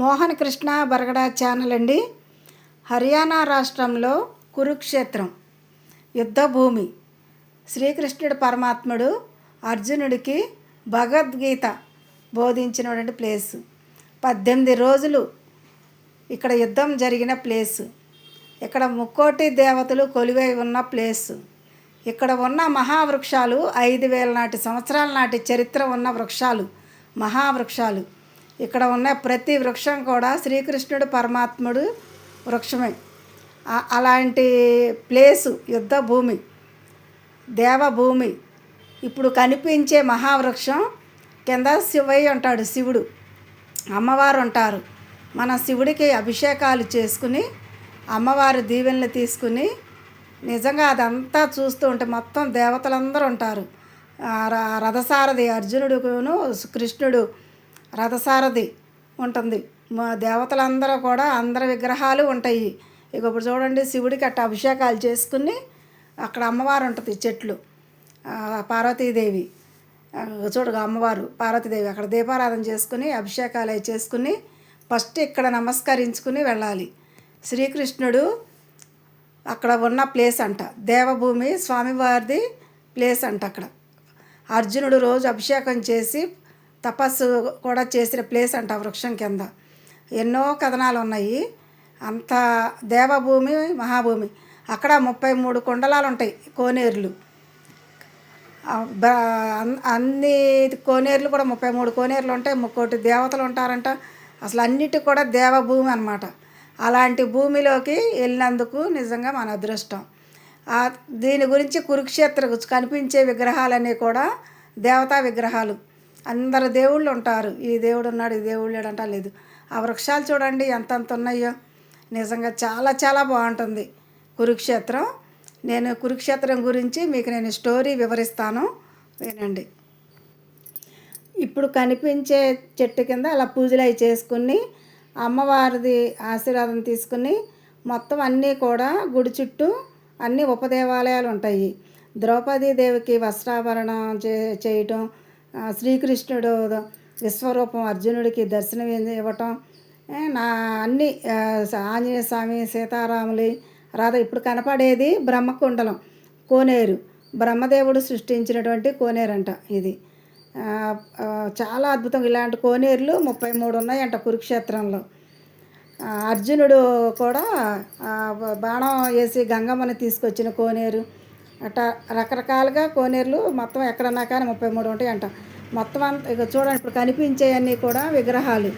Mohan Krishna Baragada channel అండి. హర్యానా రాష్ట్రంలో కురుక్షేత్రం యుద్ధభూమి. శ్రీకృష్ణుడు పరమాత్ముడు అర్జునుడికి భగవద్గీత బోధించినటువంటి ప్లేసు. 18 రోజులు ఇక్కడ యుద్ధం జరిగిన ప్లేసు. ఇక్కడ ముక్కోటి దేవతలు కొలువై ఉన్న ప్లేసు. ఇక్కడ ఉన్న మహావృక్షాలు 5000 నాటి సంవత్సరాల నాటి చరిత్ర ఉన్న వృక్షాలు, మహావృక్షాలు. ఇక్కడ ఉన్న ప్రతి వృక్షం కూడా శ్రీకృష్ణుడు పరమాత్ముడు వృక్షమే. అలాంటి ప్లేసు యుద్ధ భూమి, దేవభూమి. ఇప్పుడు కనిపించే మహావృక్షం కింద శివయ్య ఉంటాడు, శివుడు, అమ్మవారు ఉంటారు. మన శివుడికి అభిషేకాలు చేసుకుని అమ్మవారి దీవెనలు తీసుకుని నిజంగా అదంతా చూస్తూ ఉంటే మొత్తం దేవతలందరూ ఉంటారు. రథసారథి అర్జునుడును కృష్ణుడు రథసారథి ఉంటుంది. మా దేవతలందరూ కూడా అందరి విగ్రహాలు ఉంటాయి. ఇక ఇప్పుడు చూడండి, శివుడికి అట్ట అభిషేకాలు చేసుకుని అక్కడ అమ్మవారు ఉంటుంది, చెట్లు, పార్వతీదేవి. చూడగా అమ్మవారు పార్వతీదేవి అక్కడ దీపారాధన చేసుకుని అభిషేకాలు అవి చేసుకుని ఫస్ట్ ఇక్కడ నమస్కరించుకుని వెళ్ళాలి. శ్రీకృష్ణుడు అక్కడ ఉన్న ప్లేస్ అంట, దేవభూమి స్వామివారిది ప్లేస్ అంట. అక్కడ అర్జునుడు రోజు అభిషేకం చేసి తపస్సు కూడా చేసిన ప్లేస్ అంట వృక్షం కింద. ఎన్నో కథనాలు ఉన్నాయి. అంత దేవభూమి, మహాభూమి. అక్కడ 33 కుండలాలు ఉంటాయి, కోనేరులు. అన్ని కోనేరులు కూడా 33 కోనేరులు ఉంటాయి. 3 దేవతలు ఉంటారంట. అసలు అన్నిటికి కూడా దేవభూమి అన్నమాట. అలాంటి భూమిలోకి వెళ్ళినందుకు నిజంగా మన అదృష్టం. దీని గురించి కురుక్షేత్ర కనిపించే విగ్రహాలన్నీ కూడా దేవతా విగ్రహాలు. అందరు దేవుళ్ళు ఉంటారు. ఈ దేవుడు ఉన్నాడు, ఈ దేవుడు లేడంట లేదు. ఆ వృక్షాలు చూడండి ఎంతంత ఉన్నాయో. నిజంగా చాలా చాలా బాగుంటుంది కురుక్షేత్రం. నేను కురుక్షేత్రం గురించి మీకు నేను స్టోరీ వివరిస్తాను, వినండి. ఇప్పుడు కనిపించే చెట్టు కింద అలా పూజలు అవి చేసుకుని అమ్మవారిది ఆశీర్వాదం తీసుకుని మొత్తం అన్నీ కూడా గుడి చుట్టూ అన్ని ఉపదేవాలయాలు ఉంటాయి. ద్రౌపదీదేవికి వస్త్రాభరణం చేయటం, శ్రీకృష్ణుడు విశ్వరూపం అర్జునుడికి దర్శనం ఇవ్వటం, అన్ని ఆంజనేయ స్వామి, సీతారాములు, రాధ. ఇప్పుడు కనపడేది బ్రహ్మకుండలం, కోనేరు. బ్రహ్మదేవుడు సృష్టించినటువంటి కోనేరంట ఇది. చాలా అద్భుతం. ఇలాంటి కోనేరులు 33 ఉన్నాయంట కురుక్షేత్రంలో. అర్జునుడు కూడా బాణం వేసి గంగమ్మని తీసుకొచ్చిన కోనేరు. అట్లా రకరకాలుగా కోనేరులు మొత్తం ఎక్కడన్నా కానీ 33 ఉంటాయంట. మొత్తం అంతా ఇక చూడండి, ఇప్పుడు కనిపించేవన్నీ కూడా విగ్రహాలు.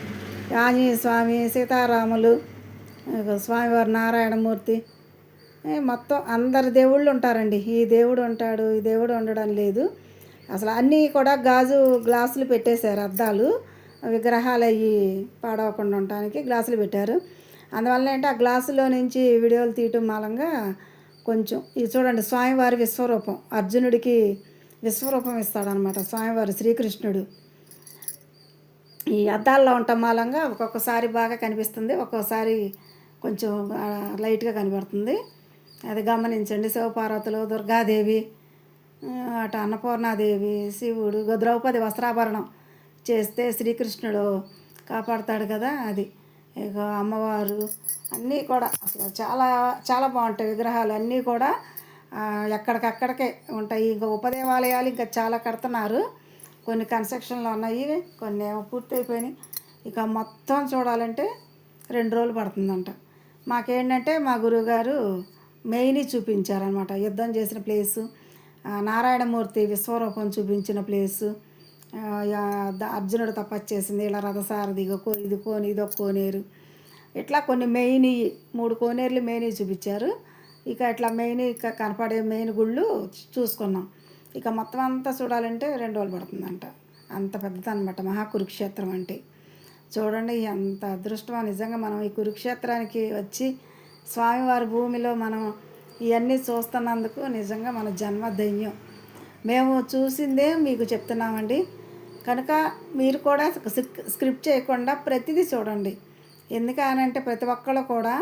ఆంజనేయ స్వామి, సీతారాములు, స్వామివారు నారాయణమూర్తి, మొత్తం అందరు దేవుళ్ళు ఉంటారండి. ఈ దేవుడు ఉంటాడు, ఈ దేవుడు ఉండడం లేదు. అసలు అన్నీ కూడా గాజు గ్లాసులు పెట్టేశారు, అద్దాలు. విగ్రహాలు అవి పాడవకుండా ఉండటానికి గ్లాసులు పెట్టారు. అందువల్ల ఏంటి, ఆ గ్లాసులో నుంచి వీడియోలు తీయటం మూలంగా కొంచెం ఇది చూడండి. స్వామివారి విశ్వరూపం, అర్జునుడికి విశ్వరూపం ఇస్తాడనమాట స్వామివారు శ్రీకృష్ణుడు. ఈ అద్దాల్లో ఉండటం మూలంగా ఒక్కొక్కసారి బాగా కనిపిస్తుంది, ఒక్కొక్కసారి కొంచెం లైట్గా కనబడుతుంది. అది గమనించండి. శివపార్వతులు, దుర్గాదేవి, అటు అన్నపూర్ణాదేవి, శివుడు, ద్రౌపది వస్త్రాభరణం చేస్తే శ్రీకృష్ణుడు కాపాడుతాడు కదా, అది. ఇక అమ్మవారు అన్నీ కూడా అసలు చాలా చాలా బాగుంటాయి విగ్రహాలు. అన్నీ కూడా ఎక్కడికక్కడికే ఉంటాయి. ఇంకా ఉపదేవాలయాలు ఇంకా చాలా కడుతున్నారు. కొన్ని కన్స్ట్రక్షన్లో ఉన్నాయి, కొన్ని ఏమో పూర్తయిపోయినాయి. ఇక మొత్తం చూడాలంటే 2 రోజులు పడుతుందంట. మాకేంటంటే మా గురువుగారు మెయిన్ చూపించారనమాట. యుద్ధం చేసిన ప్లేసు, నారాయణమూర్తి విశ్వరూపం చూపించిన ప్లేసు, అర్జునుడు తపస్సు చేసింది, ఇలా రథసారథి, ఇదొక కోనేరు. ఇట్లా కొన్ని మెయిన్ 3 కోనేరులు మెయిన్ చూపించారు. ఇక ఇట్లా మెయిన్ ఇక కనపడే మెయిన్ గుళ్ళు చూసుకున్నాం. ఇక మొత్తం అంతా చూడాలంటే 2 రోజులు పడుతుందంట. అంత పెద్దదన్నమాట మహాకురుక్షేత్రం అంటే. చూడండి ఎంత అదృష్టమో నిజంగా. మనం ఈ కురుక్షేత్రానికి వచ్చి స్వామివారి భూమిలో మనం ఇవన్నీ చూస్తున్నందుకు నిజంగా మన జన్మ ధన్యం. మేము చూసిందే మీకు చెప్తున్నామండి. కనుక మీరు కూడా స్క్రిప్ట్ చేయకుండా ప్రతిదీ చూడండి. ఎందుకనంటే ప్రతి ఒక్కళ్ళు కూడా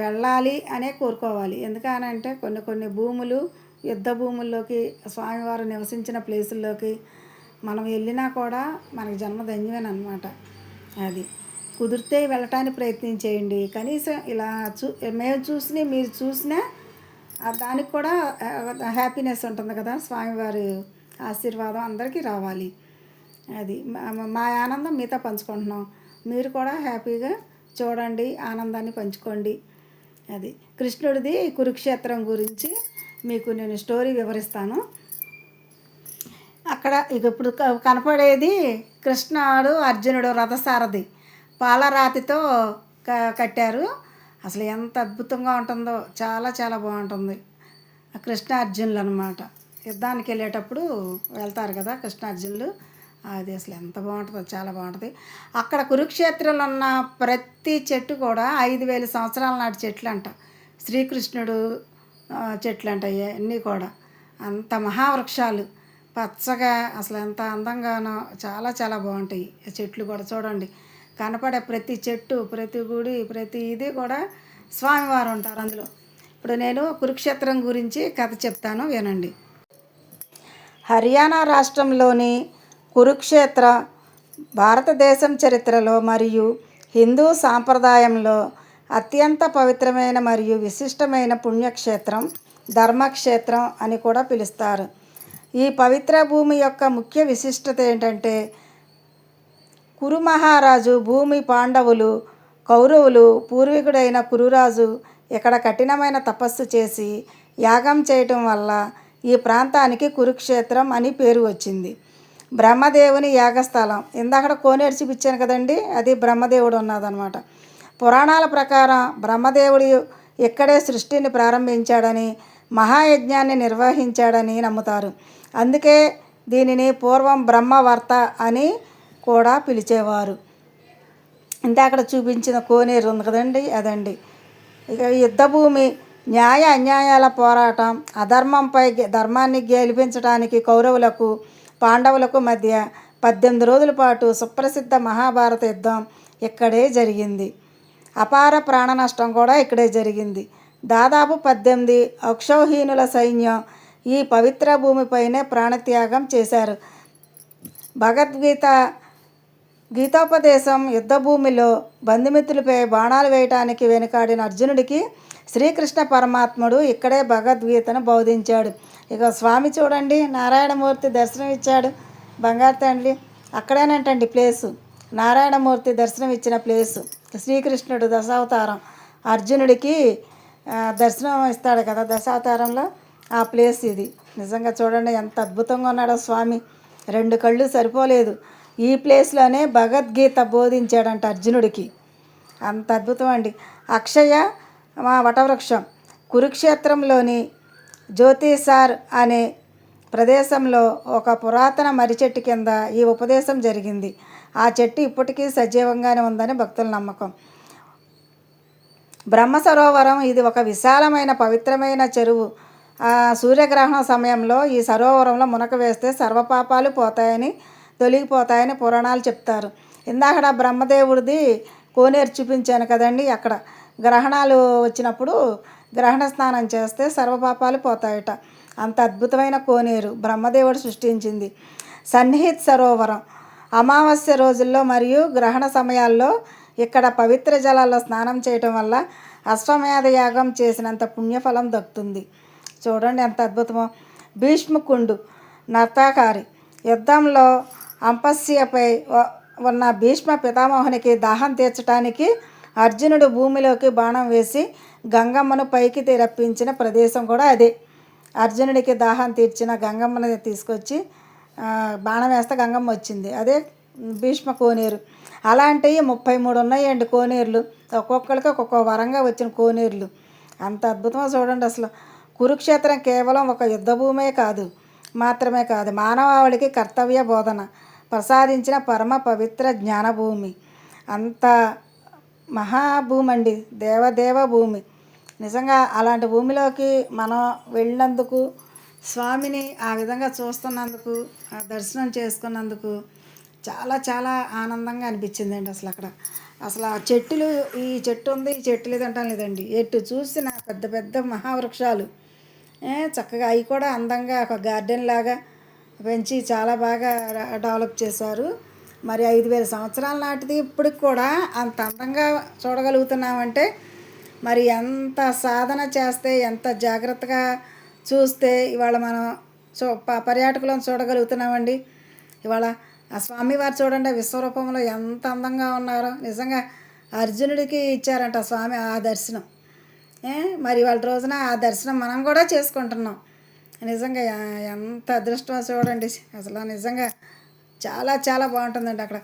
వెళ్ళాలి అనే కోరుకోవాలి. ఎందుకనంటే కొన్ని భూములు, యుద్ధ భూముల్లోకి, స్వామివారు నివసించిన ప్లేసుల్లోకి మనం వెళ్ళినా కూడా మనకి జన్మధన్యమేనమాట. అది కుదిరితే వెళ్ళటానికి ప్రయత్నం చేయండి. కనీసం ఇలా మేము చూసినవి మీరు చూసినా దానికి కూడా హ్యాపీనెస్ ఉంటుంది కదా. స్వామివారి ఆశీర్వాదం అందరికీ రావాలి. అది మా ఆనందం మీతో పంచుకుంటున్నాం. మీరు కూడా హ్యాపీగా చూడండి, ఆనందాన్ని పంచుకోండి. అది కృష్ణుడిది కురుక్షేత్రం గురించి మీకు నేను స్టోరీ వివరిస్తాను. అక్కడ ఇక ఇప్పుడు కనపడేది కృష్ణుడు అర్జునుడు రథసారథి పాలరాతితో కట్టారు. అసలు ఎంత అద్భుతంగా ఉంటుందో, చాలా చాలా బాగుంటుంది. కృష్ణ అర్జునులు అనమాట. యుద్ధానికి వెళ్ళేటప్పుడు వెళ్తారు కదా కృష్ణార్జునులు. అది అసలు ఎంత బాగుంటుందో, చాలా బాగుంటుంది. అక్కడ కురుక్షేత్రంలో ఉన్న ప్రతి చెట్టు కూడా 5,000 సంవత్సరాల నాటి చెట్లు అంట. శ్రీకృష్ణుడు చెట్లు అంట అన్నీ కూడా. అంత మహావృక్షాలు పచ్చగా అసలు ఎంత అందంగానో, చాలా చాలా బాగుంటాయి చెట్లు కూడా. చూడండి, కనపడే ప్రతి చెట్టు, ప్రతి గుడి, ప్రతి ఇది కూడా స్వామివారు ఉంటారు అందులో. ఇప్పుడు నేను కురుక్షేత్రం గురించి కథ చెప్తాను, వినండి. హర్యానా రాష్ట్రంలోని కురుక్షేత్ర భారతదేశం చరిత్రలో మరియు హిందూ సాంప్రదాయంలో అత్యంత పవిత్రమైన మరియు విశిష్టమైన పుణ్యక్షేత్రం, ధర్మక్షేత్రం అని కూడా పిలుస్తారు. ఈ పవిత్ర భూమి యొక్క ముఖ్య విశిష్టత ఏంటంటే, కురు మహారాజు భూమి పాండవులు, కౌరవులు పూర్వీకుడైన కురురాజు ఇక్కడ కఠినమైన తపస్సు చేసి యాగం చేయటం వల్ల ఈ ప్రాంతానికి కురుక్షేత్రం అని పేరు వచ్చింది. బ్రహ్మదేవుని యాగస్థలం, ఇందాక కోనేరు చూపించాను కదండి, అది బ్రహ్మదేవుడు ఉన్నదనమాట. పురాణాల ప్రకారం బ్రహ్మదేవుడు ఇక్కడే సృష్టిని ప్రారంభించాడని, మహాయజ్ఞాన్ని నిర్వహించాడని నమ్ముతారు. అందుకే దీనిని పూర్వం బ్రహ్మవర్త అని కూడా పిలిచేవారు. ఇందాక చూపించిన కోనేరు ఉంది కదండి, అదండి. ఇక యుద్ధభూమి, న్యాయ అన్యాయాల పోరాటం, అధర్మంపై ధర్మాన్ని గెలిపించడానికి కౌరవులకు పాండవులకు మధ్య 18 రోజుల పాటు సుప్రసిద్ధ మహాభారత యుద్ధం ఇక్కడే జరిగింది. అపార ప్రాణ నష్టం కూడా ఇక్కడే జరిగింది. దాదాపు 18 అక్షౌహిణుల సైన్యం ఈ పవిత్ర భూమిపైనే ప్రాణత్యాగం చేశారు. భగవద్గీత గీతోపదేశం యుద్ధభూమిలో బంధుమిత్రులపై బాణాలు వేయటానికి వెనుకాడిన అర్జునుడికి శ్రీకృష్ణ పరమాత్ముడు ఇక్కడే భగవద్గీతను బోధించాడు. ఇక స్వామి చూడండి, నారాయణమూర్తి దర్శనం ఇచ్చాడు, బంగారు తండ్రి. అక్కడేనంటండి ప్లేసు, నారాయణమూర్తి దర్శనం ఇచ్చిన ప్లేసు. శ్రీకృష్ణుడు దశావతారం అర్జునుడికి దర్శనం ఇస్తాడు కదా దశావతారంలో, ఆ ప్లేస్ ఇది. నిజంగా చూడండి ఎంత అద్భుతంగా ఉన్నాడో స్వామి. 2 కళ్ళు సరిపోలేదు. ఈ ప్లేస్లోనే భగవద్గీత బోధించాడంట అర్జునుడికి. అంత అద్భుతం అండి. అక్షయ వటవృక్షం, కురుక్షేత్రంలోని జ్యోతిసార్ అనే ప్రదేశంలో ఒక పురాతన మర్రి చెట్టు కింద ఈ ఉపదేశం జరిగింది. ఆ చెట్టు ఇప్పటికీ సజీవంగానే ఉందని భక్తుల నమ్మకం. బ్రహ్మ సరోవరం, ఇది ఒక విశాలమైన పవిత్రమైన చెరువు. సూర్యగ్రహణం సమయంలో ఈ సరోవరంలో మునక వేస్తే సర్వపాపాలు తొలగిపోతాయని పురాణాలు చెప్తారు. ఇందాక బ్రహ్మదేవుడిది కోనేరు చూపించాను కదండి, అక్కడ గ్రహణాలు వచ్చినప్పుడు గ్రహణ స్నానం చేస్తే సర్వపాపాలు పోతాయట. అంత అద్భుతమైన కోనేరు బ్రహ్మదేవుడు సృష్టించింది. సన్నిహిత్ సరోవరం, అమావాస్య రోజుల్లో మరియు గ్రహణ సమయాల్లో ఇక్కడ పవిత్ర జలాల్లో స్నానం చేయటం వల్ల అశ్వమేధ యాగం చేసినంత పుణ్యఫలం దక్కుతుంది. చూడండి ఎంత అద్భుతమో. భీష్మకుండు నర్తాకారి, యుద్ధంలో అంపస్యపై ఉన్న భీష్మ పితామహునికి దాహం తీర్చడానికి అర్జునుడు భూమిలోకి బాణం వేసి గంగమ్మను పైకి రప్పించిన ప్రదేశం కూడా అదే. అర్జునుడికి దాహం తీర్చిన గంగమ్మని తీసుకొచ్చి బాణం వేస్తే గంగమ్మ వచ్చింది, అదే భీష్మ కోనేరు. అలాంటివి 33 ఉన్నాయండి కోనేరులు, ఒక్కొక్కరికి ఒక్కొక్క వరంగా వచ్చిన కోనేరులు. అంత అద్భుతంగా చూడండి. అసలు కురుక్షేత్రం కేవలం ఒక యుద్ధభూమే మాత్రమే కాదు, మానవాళికి కర్తవ్య బోధన ప్రసాదించిన పరమ పవిత్ర జ్ఞానభూమి. అంత మహాభూమి అండి, దేవదేవ భూమి. నిజంగా అలాంటి భూమిలోకి మనం వెళ్ళినందుకు, స్వామిని ఆ విధంగా చూస్తున్నందుకు, ఆ దర్శనం చేసుకున్నందుకు చాలా చాలా ఆనందంగా అనిపించిందండి. అసలు ఆ చెట్టులు, ఈ చెట్టు ఉంది, ఈ చెట్టు లేదంటాం లేదండి, ఎటు చూసిన పెద్ద పెద్ద మహావృక్షాలు, చక్కగా అవి కూడా అందంగా ఒక గార్డెన్ లాగా పెంచి చాలా బాగా డెవలప్ చేశారు. మరి 5,000 సంవత్సరాల నాటిది ఇప్పటికి కూడా అంత అందంగా చూడగలుగుతున్నామంటే మరి ఎంత సాధన చేస్తే ఎంత జాగ్రత్తగా చూస్తే ఇవాళ మనం పర్యాటకులను చూడగలుగుతున్నామండి. ఇవాళ ఆ స్వామివారు చూడండి విశ్వరూపంలో ఎంత అందంగా ఉన్నారో. నిజంగా అర్జునుడికి ఇచ్చారంట స్వామి ఆ దర్శనం. మరి వాళ్ళ రోజున ఆ దర్శనం మనం కూడా చేసుకుంటున్నాం. నిజంగా ఎంత అదృష్టమో చూడండి. అసలు నిజంగా చాలా చాలా బాగుంటుందండి అక్కడ.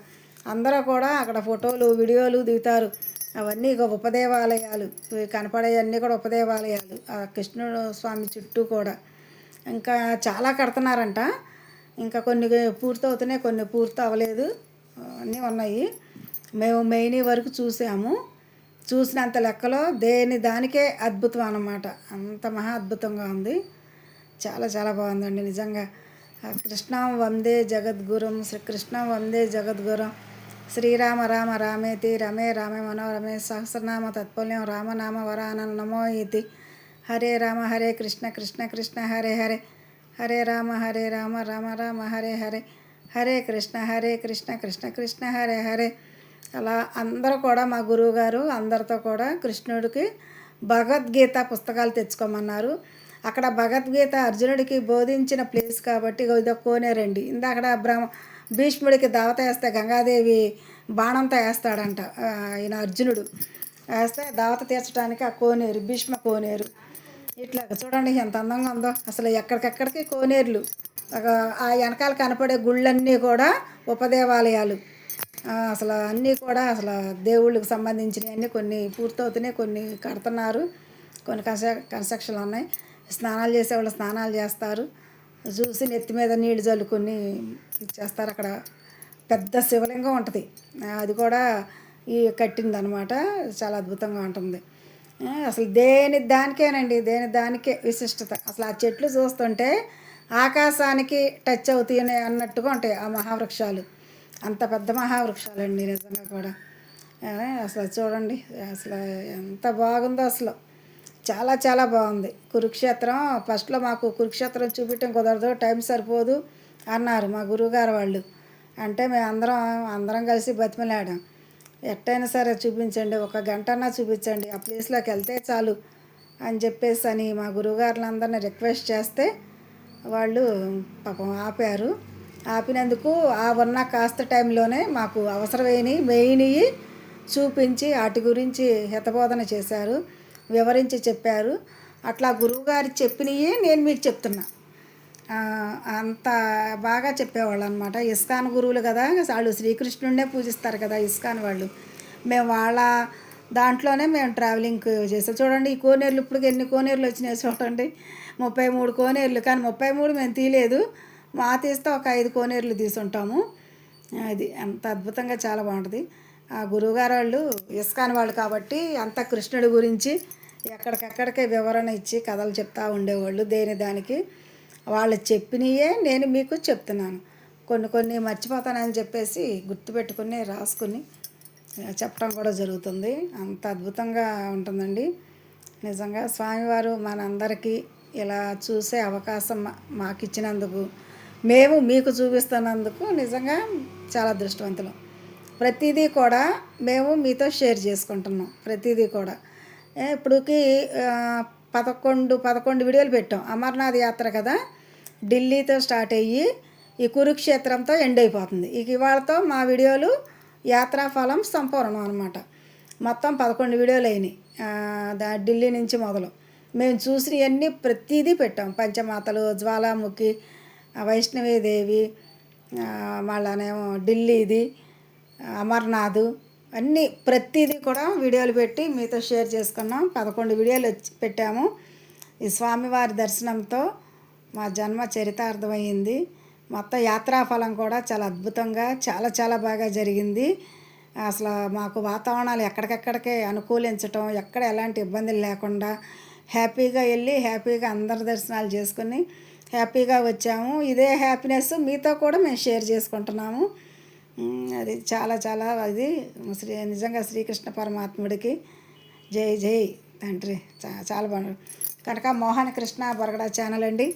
అందరూ కూడా అక్కడ ఫోటోలు వీడియోలు దిగుతారు. అవన్నీ ఇక ఉపదేవాలయాలు కనపడేవన్నీ కూడా ఉపదేవాలయాలు. ఆ కృష్ణుడు స్వామి చుట్టూ కూడా ఇంకా చాలా కడుతున్నారంట. ఇంకా కొన్ని పూర్తవుతున్నాయి, కొన్ని పూర్తి అవ్వలేదు, అన్నీ ఉన్నాయి. మేము మెయిన్ వరకు చూసాము. చూసినంత లెక్కలో దానికే అద్భుతం అన్నమాట. అంత మహా అద్భుతంగా ఉంది. చాలా చాలా బాగుందండి నిజంగా. కృష్ణం వందే జగద్గురుం, శ్రీకృష్ణం వందే జగద్గురుం, శ్రీరామ రామ రామేతి రమే రామే మనోరమే సహస్రనామ తత్పుల్యం రామనామ వరానన నమో ఇతి. హరే రామ హరే కృష్ణ కృష్ణ కృష్ణ హరే హరే, హరే రామ రామ రామ హరే హరే, హరే కృష్ణ కృష్ణ కృష్ణ హరే హరే. అలా అందరూ కూడా మా గురువుగారు అందరితో కూడా కృష్ణుడికి భగవద్గీత పుస్తకాలు తెచ్చుకోమన్నారు. అక్కడ భగవద్గీత అర్జునుడికి బోధించిన ప్లేస్ కాబట్టి ఇదో కోనేరండి. ఇందాక భీష్ముడికి దావత వేస్తే గంగాదేవి బాణంతో వేస్తాడంట ఈయన అర్జునుడు. వేస్తే దావత తీర్చడానికి ఆ కోనేరు భీష్మ కోనేరు. ఇట్లా చూడండి ఎంత అందంగా ఉందో. అసలు ఎక్కడికెక్కడికి కోనేరులు. ఆ వెనకాల కనపడే గుళ్ళన్నీ కూడా ఉపదేవాలయాలు. అసలు అన్నీ కూడా అసలు దేవుళ్ళకి సంబంధించినవి అన్నీ కొన్ని పూర్తవుతున్నాయి, కొన్ని కడుతున్నారు, కొన్ని కన్స్ట్రక్షన్లు ఉన్నాయి. స్నానాలు చేసేవాళ్ళు స్నానాలు చేస్తారు. చూసి నెత్తి మీద నీళ్లు చల్లుకొని ఇచ్చేస్తారు. అక్కడ పెద్ద శివలింగం ఉంటుంది, అది కూడా కట్టిందనమాట. చాలా అద్భుతంగా ఉంటుంది. అసలు దానికేనండి దానికే విశిష్టత. అసలు ఆ చెట్లు చూస్తుంటే ఆకాశానికి టచ్ అవుతాయి అన్నట్టుగా ఉంటాయి ఆ మహావృక్షాలు. అంత పెద్ద మహావృక్షాలండి నిజంగా కూడా. అసలు చూడండి అసలు ఎంత బాగుందో. అసలు చాలా చాలా బాగుంది. కురుక్షేత్రం ఫస్ట్లో మాకు కురుక్షేత్రం చూపించడం కుదరదు, టైం సరిపోదు అన్నారు మా గురువుగారు వాళ్ళు. అంటే మేము అందరం కలిసి బతిమలాడాం. ఎట్టయినా సరే చూపించండి, ఒక గంటన్నా చూపించండి, ఆ ప్లేస్లోకి వెళ్తే చాలు అని చెప్పేసి అని మా గురువుగారులందరినీ రిక్వెస్ట్ చేస్తే వాళ్ళు పాపం ఆపారు. ఆపినందుకు ఆ ఉన్న కాస్త టైంలోనే మాకు అవసరమైనవి మెయిన్వి చూపించి వాటి గురించి హితబోధన చేశారు, వివరించి చెప్పారు. అట్లా గురువుగారు చెప్పినవి నేను మీకు చెప్తున్నా. అంత బాగా చెప్పేవాళ్ళు అనమాట. ఇస్కాన్ గురువులు కదా, వాళ్ళు శ్రీకృష్ణుడినే పూజిస్తారు కదా ఇస్కాన్ వాళ్ళు. మేము వాళ్ళ దాంట్లోనే మేము ట్రావెలింగ్ చేసాం. చూడండి ఈ కోనేరులు ఇప్పుడు ఎన్ని కోనేరులు వచ్చినాయి చూడండి. 33 కోనేరులు. కానీ 33 మేము తీయలేదు, మా తీస్తే ఒక 5 కోనేరులు తీసుంటాము. అది అంత అద్భుతంగా చాలా బాగుంటుంది. ఆ గురువుగారు వాళ్ళు ఇస్కాన్ వాళ్ళు కాబట్టి అంత కృష్ణుడి గురించి ఎక్కడికెక్కడికే వివరణ ఇచ్చి కథలు చెప్తూ ఉండేవాళ్ళు. దానికి వాళ్ళు చెప్పినయే నేను మీకు చెప్తున్నాను. కొన్ని మర్చిపోతానని చెప్పేసి గుర్తుపెట్టుకుని రాసుకుని చెప్పడం కూడా జరుగుతుంది. అంత అద్భుతంగా ఉంటుందండి నిజంగా. స్వామివారు మనందరికీ ఇలా చూసే అవకాశం మాకు ఇచ్చినందుకు, మేము మీకు చూపిస్తున్నందుకు నిజంగా చాలా అదృష్టవంతులం. ప్రతిదీ కూడా మేము మీతో షేర్ చేసుకుంటున్నాం. ప్రతిదీ కూడా ఇప్పటికి 11 వీడియోలు పెట్టాం. అమర్నాథ్ యాత్ర కదా, ఢిల్లీతో స్టార్ట్ అయ్యి ఈ కురుక్షేత్రంతో ఎండ్ అయిపోతుంది. ఇవాళతో మా వీడియోలు యాత్రాఫలం సంపూర్ణం అనమాట. మొత్తం 11 వీడియోలు అయినాయి. ఢిల్లీ నుంచి మొదలు మేము చూసినవన్నీ ప్రతిదీ పెట్టాం. పంచమాతలు, జ్వాలాముఖి, వైష్ణవీదేవి, మళ్ళానేమో ఢిల్లీది, అమర్నాథ్, అన్నీ ప్రతిదీ కూడా వీడియోలు పెట్టి మీతో షేర్ చేసుకున్నాం. 11 వీడియోలు పెట్టాము. ఈ స్వామివారి దర్శనంతో మా జన్మ చరితార్థమైంది. మొత్తం యాత్రాఫలం కూడా చాలా అద్భుతంగా చాలా చాలా బాగా జరిగింది. అసలు మాకు వాతావరణాలు ఎక్కడికెక్కడికే అనుకూలించటం, ఎక్కడ ఎలాంటి ఇబ్బందులు లేకుండా హ్యాపీగా వెళ్ళి హ్యాపీగా అందరి దర్శనాలు చేసుకుని హ్యాపీగా వచ్చాము. ఇదే హ్యాపీనెస్ మీతో కూడా మేము షేర్ చేసుకుంటున్నాము. అది చాలా చాలా అది నిజంగా శ్రీకృష్ణ పరమాత్ముడికి జై జై తండ్రి. చాలా బాగుంది. కనుక మోహన కృష్ణ బరగడ ఛానల్ అండి.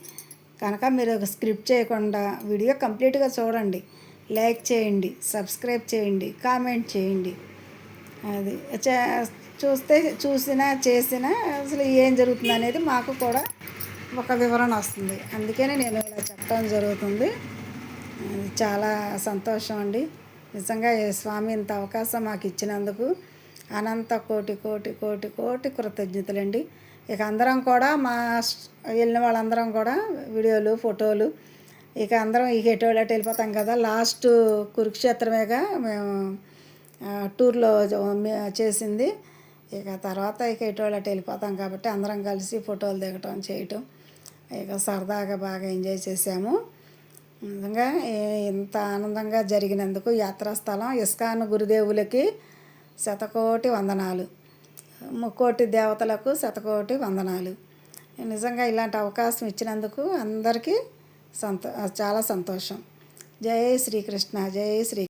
కనుక మీరు స్క్రిప్ట్ చేయకుండా వీడియో కంప్లీట్గా చూడండి. లైక్ చేయండి, సబ్స్క్రైబ్ చేయండి, కామెంట్ చేయండి. అది చూసినా చేసినా అసలు ఏం జరుగుతుంది అనేది మాకు కూడా ఒక వివరణ వస్తుంది. అందుకనే నేను ఇలా చెప్పడం జరుగుతుంది. చాలా సంతోషం అండి. నిజంగా ఈ స్వామి ఇంత అవకాశం మాకు ఇచ్చినందుకు అనంత కోటి కోటి కోటి కోటి కృతజ్ఞతలండి. ఇక అందరం కూడా వెళ్ళిన వాళ్ళందరం కూడా వీడియోలు, ఫోటోలు, ఇక అందరం ఇక ఎటు వెళ్ళిపోతాం కదా. లాస్ట్ కురుక్షేత్రమేగా మేము టూర్లో చేసింది. ఇక తర్వాత ఇక ఎటు వెళ్ళిపోతాం కాబట్టి అందరం కలిసి ఫోటోలు దిగటం చేయటం ఇక సరదాగా బాగా ఎంజాయ్ చేసాము. నిజంగా ఇంత ఆనందంగా జరిగినందుకు యాత్రాస్థలం ఇస్కాన్ గురుదేవులకి శతకోటి వందనాలు, ముక్కోటి దేవతలకు శతకోటి వందనాలు. నిజంగా ఇలాంటి అవకాశం ఇచ్చినందుకు అందరికీ చాలా సంతోషం. జై శ్రీకృష్ణ, జై శ్రీ